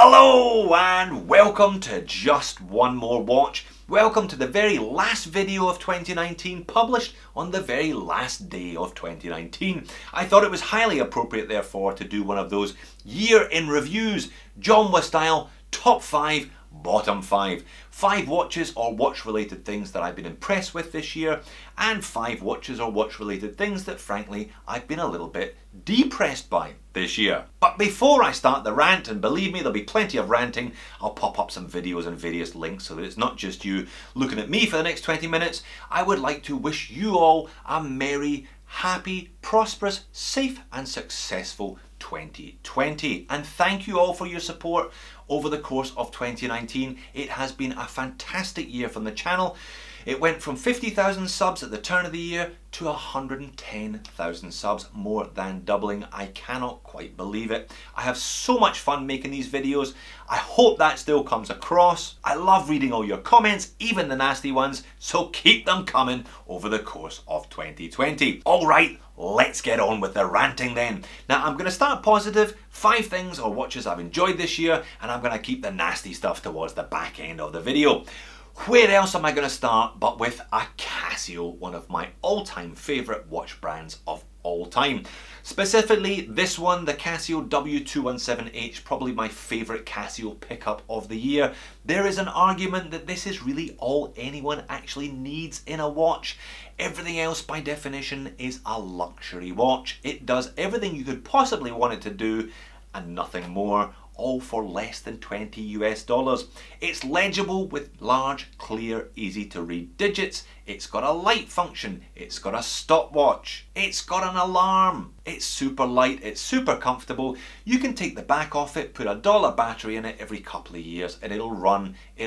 Hello and welcome to Just One More Watch. Welcome to the very last video of 2019, published on the very last day of 2019. I thought it was highly appropriate therefore to do one of those year in reviews, John Woo style, top 5, bottom 5. 5 watches or watch related things that I've been impressed with this year, and 5 watches or watch related things that frankly I've been a little bit depressed by this year. But before I start the rant, and believe me there'll be plenty of ranting, I'll pop up some videos and various links so that it's not just you looking at me for the next 20 minutes. I would like to wish you all a merry, happy, prosperous, safe and successful 2020, and thank you all for your support over the course of 2019. It has been a fantastic year from the channel. It went from 50,000 subs at the turn of the year to 110,000 subs, more than doubling. I cannot quite believe it. I have so much fun making these videos. I hope that still comes across. I love reading all your comments, even the nasty ones, so keep them coming over the course of 2020. All right, let's get on with the ranting then. Now I'm going to start positive, 5 things or watches I've enjoyed this year, and I'm going to keep the nasty stuff towards the back end of the video. Where else am I going to start but with a Casio, one of my all-time favourite watch brands of all time. Specifically this one, the Casio W217H, probably my favourite Casio pickup of the year. There is an argument that this is really all anyone actually needs in a watch. Everything else by definition is a luxury watch. It does everything you could possibly want it to do and nothing more, all for less than $20 US. It's legible with large, clear, easy to read digits. It's got a light function. It's got a stopwatch. It's got an alarm. It's super light. It's super comfortable. You can take the back off it, put a $1 battery in it every couple of years, and it'll run, and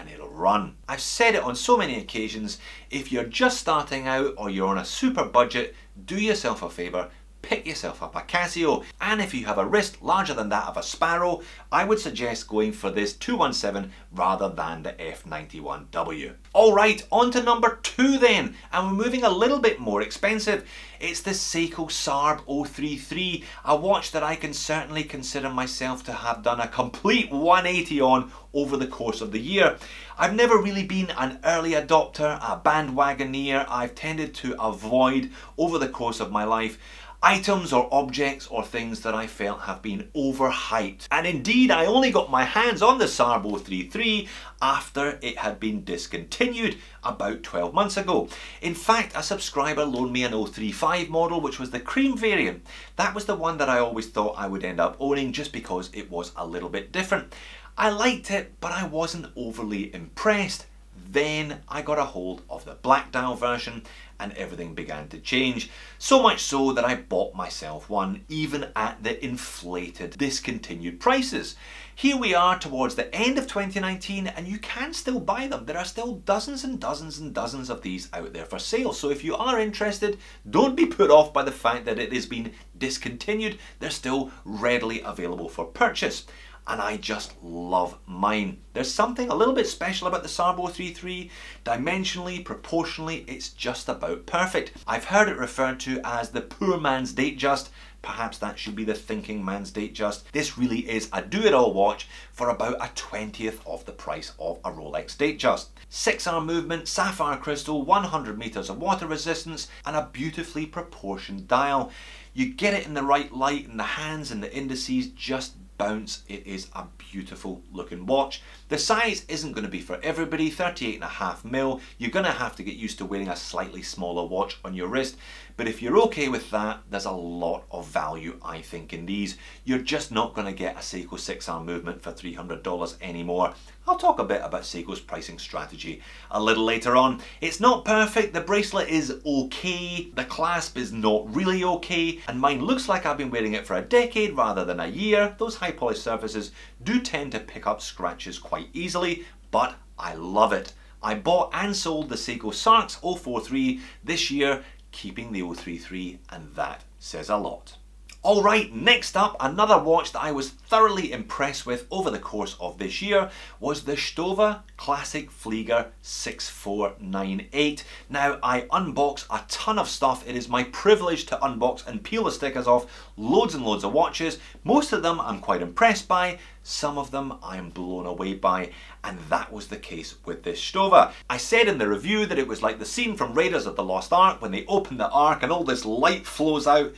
it'll run. I've said it on so many occasions, if you're just starting out or you're on a super budget, do yourself a favour, pick yourself up a Casio, and if you have a wrist larger than that of a Sparrow, I would suggest going for this 217 rather than the F91W. Alright, on to number 2 then, and we're moving a little bit more expensive. It's the Seiko SARB 033, a watch that I can certainly consider myself to have done a complete 180 on over the course of the year. I've never really been an early adopter, a bandwagoneer. I've tended to avoid, over the course of my life, items or objects or things that I felt have been overhyped. And indeed, I only got my hands on the SARB 033 after it had been discontinued about 12 months ago. In fact, a subscriber loaned me an 035 model, which was the cream variant. That was the one that I always thought I would end up owning just because it was a little bit different. I liked it, but I wasn't overly impressed. Then I got a hold of the black dial version and everything began to change. So much so that I bought myself one, even at the inflated, discontinued prices. Here we are towards the end of 2019 and you can still buy them. There are still dozens and dozens and dozens of these out there for sale. So if you are interested, don't be put off by the fact that it has been discontinued. They're still readily available for purchase. And I just love mine. There's something a little bit special about the SARB 033. Dimensionally, proportionally, it's just about perfect. I've heard it referred to as the poor man's Datejust. Perhaps that should be the thinking man's Datejust. This really is a do-it-all watch for about a 20th of the price of a Rolex Datejust. 6-arm movement, sapphire crystal, 100 meters of water resistance, and a beautifully proportioned dial. You get it in the right light and the hands and the indices just bounce. It is a beautiful looking watch. The size isn't going to be for everybody, 38.5mm. You're going to have to get used to wearing a slightly smaller watch on your wrist, but if you're okay with that, there's a lot of value I think in these. You're just not going to get a Seiko 6-arm movement for $300 anymore. I'll talk a bit about Seiko's pricing strategy a little later on. It's not perfect, the bracelet is okay, the clasp is not really okay, and mine looks like I've been wearing it for a decade rather than a year. Those high polished surfaces do tend to pick up scratches quite easily, but I love it. I bought and sold the Seiko SARX 043 this year, keeping the 033, and that says a lot. Alright, next up, another watch that I was thoroughly impressed with over the course of this year was the Stowa Classic Flieger 6498. Now, I unbox a ton of stuff. It is my privilege to unbox and peel the stickers off loads and loads of watches. Most of them I'm quite impressed by, some of them I am blown away by, and that was the case with this Stowa. I said in the review that it was like the scene from Raiders of the Lost Ark when they open the Ark and all this light flows out.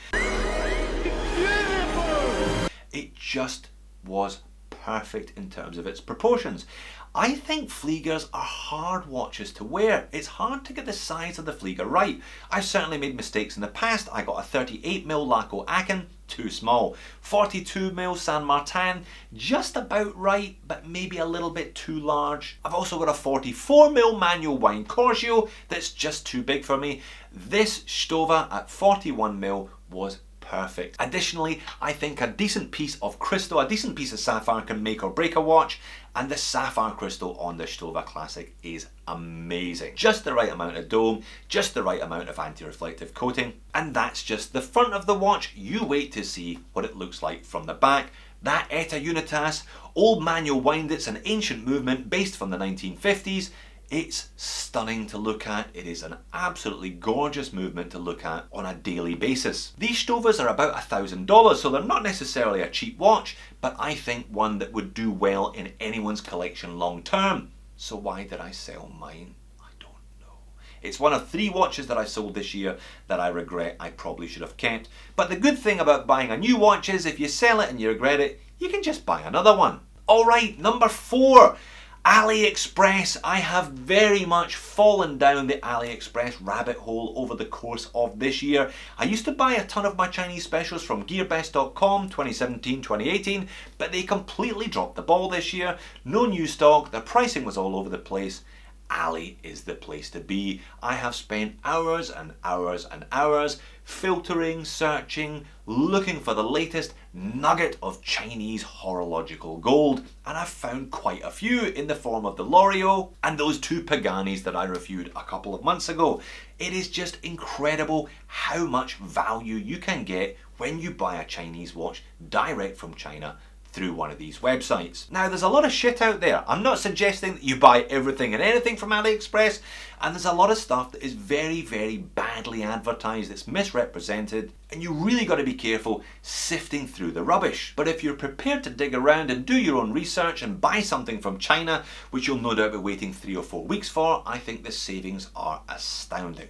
It just was perfect in terms of its proportions. I think Fliegers are hard watches to wear. It's hard to get the size of the Flieger right. I've certainly made mistakes in the past. I got a 38mm Laco Aachen, too small. 42mm San Martin, just about right, but maybe a little bit too large. I've also got a 44mm manual Wine Corso that's just too big for me. This Stowa at 41mm was perfect. Additionally, I think a decent piece of crystal, a decent piece of sapphire can make or break a watch, and the sapphire crystal on the Stowa Classic is amazing. Just the right amount of dome, just the right amount of anti-reflective coating, and that's just the front of the watch. You wait to see what it looks like from the back. That Eta Unitas, old manual wind, it's an ancient movement based from the 1950s. It's stunning to look at. It is an absolutely gorgeous movement to look at on a daily basis. These Stowas are about $1,000, so they're not necessarily a cheap watch, but I think one that would do well in anyone's collection long term. So why did I sell mine? I don't know. It's one of 3 watches that I sold this year that I regret I probably should have kept. But the good thing about buying a new watch is if you sell it and you regret it, you can just buy another one. Alright, number 4. AliExpress. I have very much fallen down the AliExpress rabbit hole over the course of this year. I used to buy a ton of my Chinese specials from gearbest.com 2017-2018, but they completely dropped the ball this year. No new stock, their pricing was all over the place. Ali is the place to be. I have spent hours and hours and hours filtering, searching, looking for the latest nugget of Chinese horological gold, and I've found quite a few in the form of the L'Oreal and those 2 Paganis that I reviewed a couple of months ago. It is just incredible how much value you can get when you buy a Chinese watch direct from China through one of these websites. Now, there's a lot of shit out there. I'm not suggesting that you buy everything and anything from AliExpress, and there's a lot of stuff that is very, very badly advertised, it's misrepresented, and you really got to be careful sifting through the rubbish. But if you're prepared to dig around and do your own research and buy something from China, which you'll no doubt be waiting 3 or 4 weeks for, I think the savings are astounding.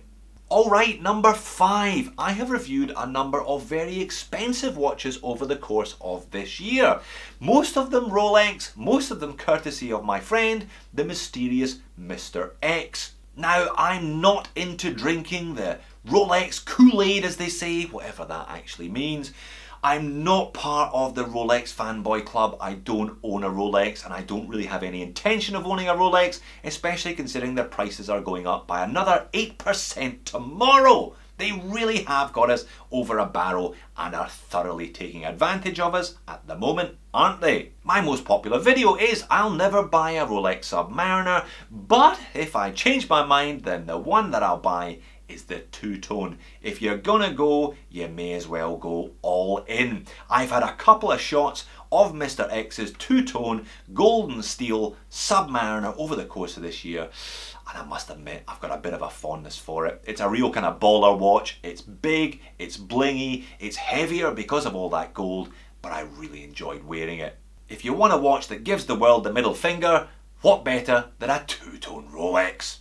Alright, number 5. I have reviewed a number of very expensive watches over the course of this year. Most of them Rolex, most of them courtesy of my friend, the mysterious Mr. X. Now, I'm not into drinking the Rolex Kool-Aid, as they say, whatever that actually means. I'm not part of the Rolex fanboy club. I don't own a Rolex, and I don't really have any intention of owning a Rolex, especially considering their prices are going up by another 8% tomorrow. They really have got us over a barrel and are thoroughly taking advantage of us at the moment, aren't they? My most popular video is I'll never buy a Rolex Submariner, but if I change my mind, then the one that I'll buy is the two-tone. If you're gonna go, you may as well go all in. I've had a couple of shots of Mr. X's two-tone golden steel Submariner over the course of this year, and I must admit I've got a bit of a fondness for it. It's a real kind of baller watch. It's big, it's blingy, it's heavier because of all that gold, but I really enjoyed wearing it. If you want a watch that gives the world the middle finger, what better than a two-tone Rolex?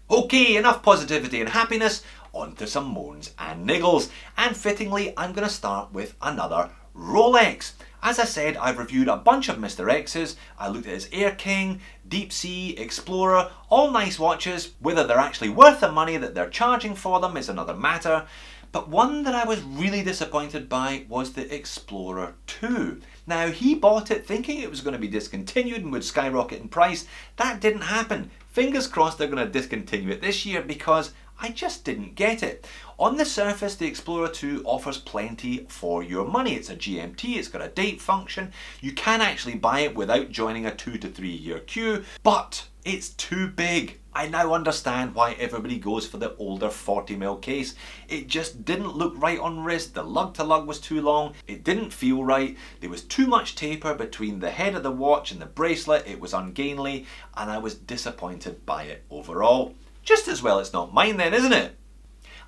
Okay, enough positivity and happiness, on to some moans and niggles, and fittingly I'm going to start with another Rolex. As I said, I've reviewed a bunch of Mr. X's. I looked at his Air King, Deep Sea, Explorer, all nice watches. Whether they're actually worth the money that they're charging for them is another matter. But one that I was really disappointed by was the Explorer 2. Now, he bought it thinking it was going to be discontinued and would skyrocket in price. That didn't happen. Fingers crossed they're going to discontinue it this year because I just didn't get it. On the surface, the Explorer 2 offers plenty for your money. It's a GMT, it's got a date function. You can actually buy it without joining a 2 to 3 year queue, but it's too big. I now understand why everybody goes for the older 40mm case. It just didn't look right on wrist, the lug to lug was too long, it didn't feel right, there was too much taper between the head of the watch and the bracelet, it was ungainly, and I was disappointed by it overall. Just as well it's not mine then, isn't it?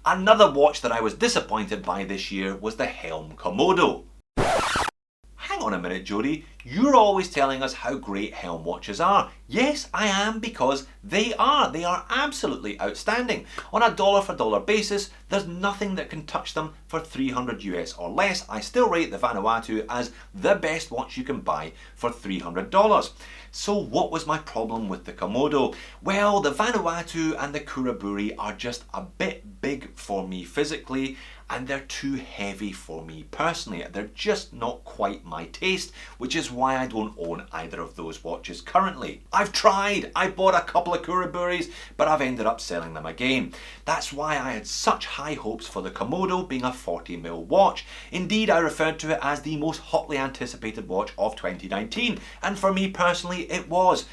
Another watch that I was disappointed by this year was the Helm Komodo. Hang on a minute, Jody, you're always telling us how great Helm watches are. Yes, I am, because they are. They are absolutely outstanding. On a dollar for dollar basis, there's nothing that can touch them for 300 US or less. I still rate the Vanuatu as the best watch you can buy for $300. So what was my problem with the Komodo? Well, the Vanuatu and the Kuraburi are just a bit big for me physically, and they're too heavy for me personally. They're just not quite my taste, which is why I don't own either of those watches currently. I've tried, I bought a couple of Kuraburis, but I've ended up selling them again. That's why I had such high hopes for the Komodo being a 40mm watch. Indeed, I referred to it as the most hotly anticipated watch of 2019, and for me personally, it was.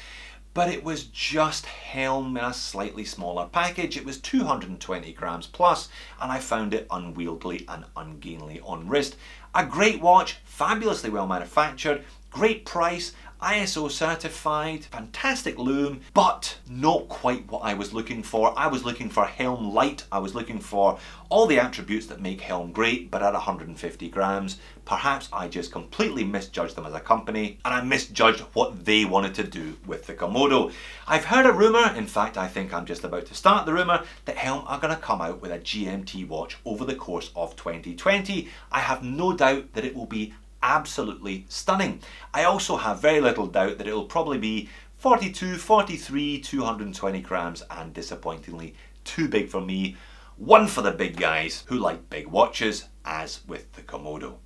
But it was just Helm in a slightly smaller package. It was 220 grams plus, and I found it unwieldy and ungainly on wrist. A great watch, fabulously well manufactured, great price, ISO certified, fantastic lume, but not quite what I was looking for. I was looking for Helm light. I was looking for all the attributes that make Helm great, but at 150 grams. Perhaps I just completely misjudged them as a company, and I misjudged what they wanted to do with the Komodo. I've heard a rumour, in fact I think I'm just about to start the rumour, that Helm are going to come out with a GMT watch over the course of 2020. I have no doubt that it will be absolutely stunning. I also have very little doubt that it will probably be 42, 43, 220 grams, and disappointingly too big for me. One for the big guys who like big watches, as with the Komodo.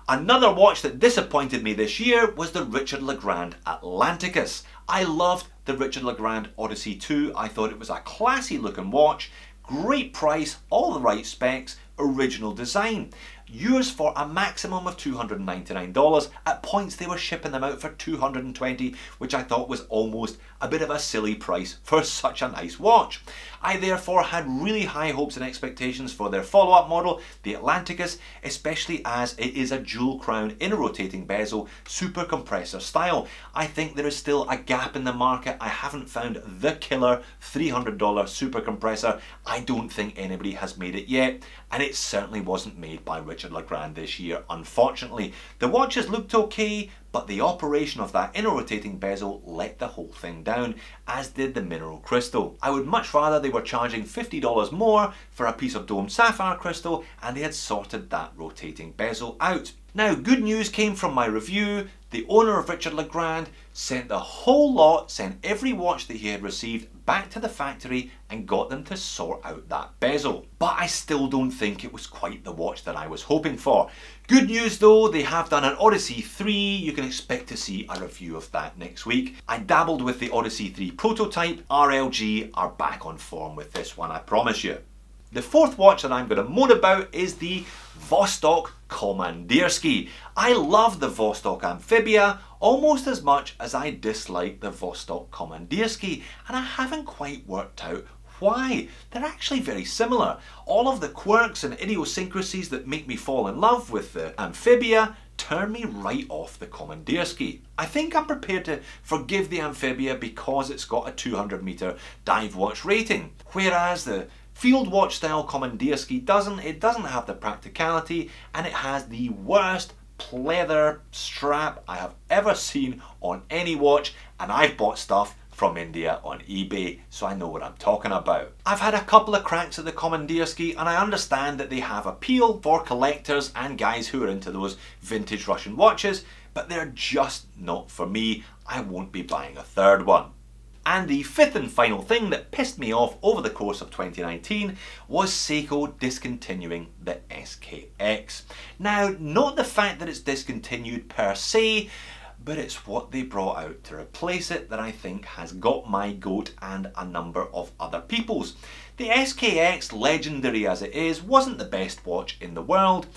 Another watch that disappointed me this year was the Richard Legrand Atlanticus. I loved the Richard Legrand Odyssey 2. I thought it was a classy looking watch, great price, all the right specs, original design. Yours for a maximum of $299. At points they were shipping them out for $220, which I thought was almost a bit of a silly price for such a nice watch. I therefore had really high hopes and expectations for their follow-up model, the Atlanticus, especially as it is a dual crown inner rotating bezel super compressor style. I think there is still a gap in the market. I haven't found the killer $300 super compressor. I don't think anybody has made it yet, and it certainly wasn't made by Richard Legrand this year, unfortunately. The watches looked okay, but the operation of that inner rotating bezel let the whole thing down, as did the mineral crystal. I would much rather they were charging $50 more for a piece of domed sapphire crystal and they had sorted that rotating bezel out. Now, good news came from my review. The owner of Richard Legrand sent the whole lot, sent every watch that he had received back to the factory and got them to sort out that bezel. But I still don't think it was quite the watch that I was hoping for. Good news though, they have done an Odyssey 3. You can expect to see a review of that next week. I dabbled with the Odyssey 3 prototype. RLG are back on form with this one, I promise you. The fourth watch that I'm going to moan about is the Vostok Komandierski. I love the Vostok Amphibia almost as much as I dislike the Vostok Komandierski, and I haven't quite worked out why. They're actually very similar. All of the quirks and idiosyncrasies that make me fall in love with the Amphibia turn me right off the Komandierski. I think I'm prepared to forgive the Amphibia because it's got a 200-meter dive watch rating, whereas the field watch style Komandierski doesn't. It doesn't have the practicality, and it has the worst pleather strap I have ever seen on any watch, and I've bought stuff from India on eBay, so I know what I'm talking about. I've had a couple of cracks at the Komandierski, and I understand that they have appeal for collectors and guys who are into those vintage Russian watches, but they're just not for me. I won't be buying a third one. And the fifth and final thing that pissed me off over the course of 2019 was Seiko discontinuing the SKX. Now, not the fact that it's discontinued per se, but it's what they brought out to replace it that I think has got my goat and a number of other people's. The SKX, legendary as it is, wasn't the best watch in the world.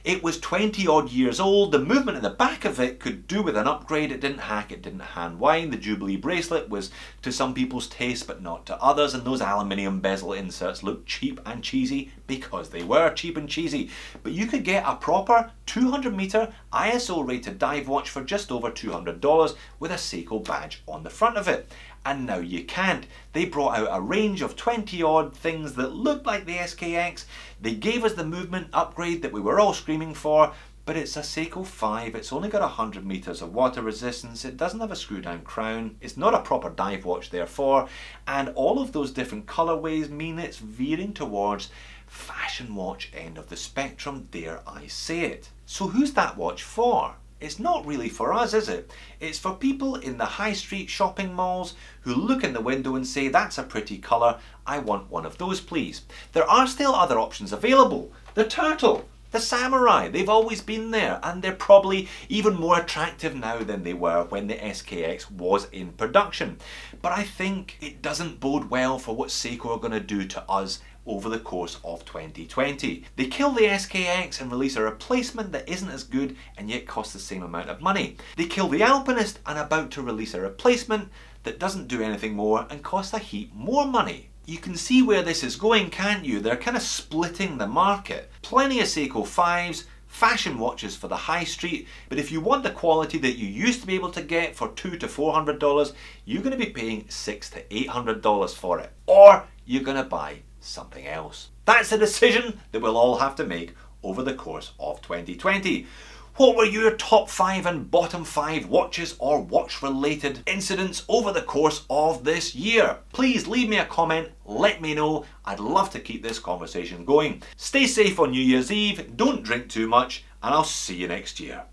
It was 20 odd years old. The movement in the back of it could do with an upgrade. It didn't hack, it didn't hand wind. The Jubilee bracelet was to some people's taste but not to others, and those aluminium bezel inserts looked cheap and cheesy because they were cheap and cheesy. But you could get a proper 200 meter ISO rated dive watch for just over $200 with a Seiko badge on the front of it. And now you can't. They brought out a range of 20 odd things that looked like the SKX. They gave us the movement upgrade that we were all screaming for, but it's a Seiko 5, it's only got 100 meters of water resistance, it doesn't have a screw down crown, it's not a proper dive watch therefore, and all of those different colorways mean it's veering towards fashion watch end of the spectrum, dare I say it. So who's that watch for? It's not really for us, is it? It's for people in the high street shopping malls who look in the window and say, that's a pretty colour, I want one of those please. There are still other options available. The Turtle, the Samurai, they've always been there, and they're probably even more attractive now than they were when the SKX was in production. But I think it doesn't bode well for what Seiko are going to do to us over the course of 2020. They kill the SKX and release a replacement that isn't as good and yet costs the same amount of money. They kill the Alpinist and are about to release a replacement that doesn't do anything more and costs a heap more money. You can see where this is going, can't you? They're kind of splitting the market. Plenty of Seiko 5s, fashion watches for the high street, but if you want the quality that you used to be able to get for $200 to $400, you're going to be paying $600 to $800 for it. Or you're going to buy something else. That's a decision that we'll all have to make over the course of 2020. What were your top 5 and bottom 5 watches or watch related incidents over the course of this year? Please leave me a comment, let me know. I'd love to keep this conversation going. Stay safe on New Year's Eve, don't drink too much, and I'll see you next year.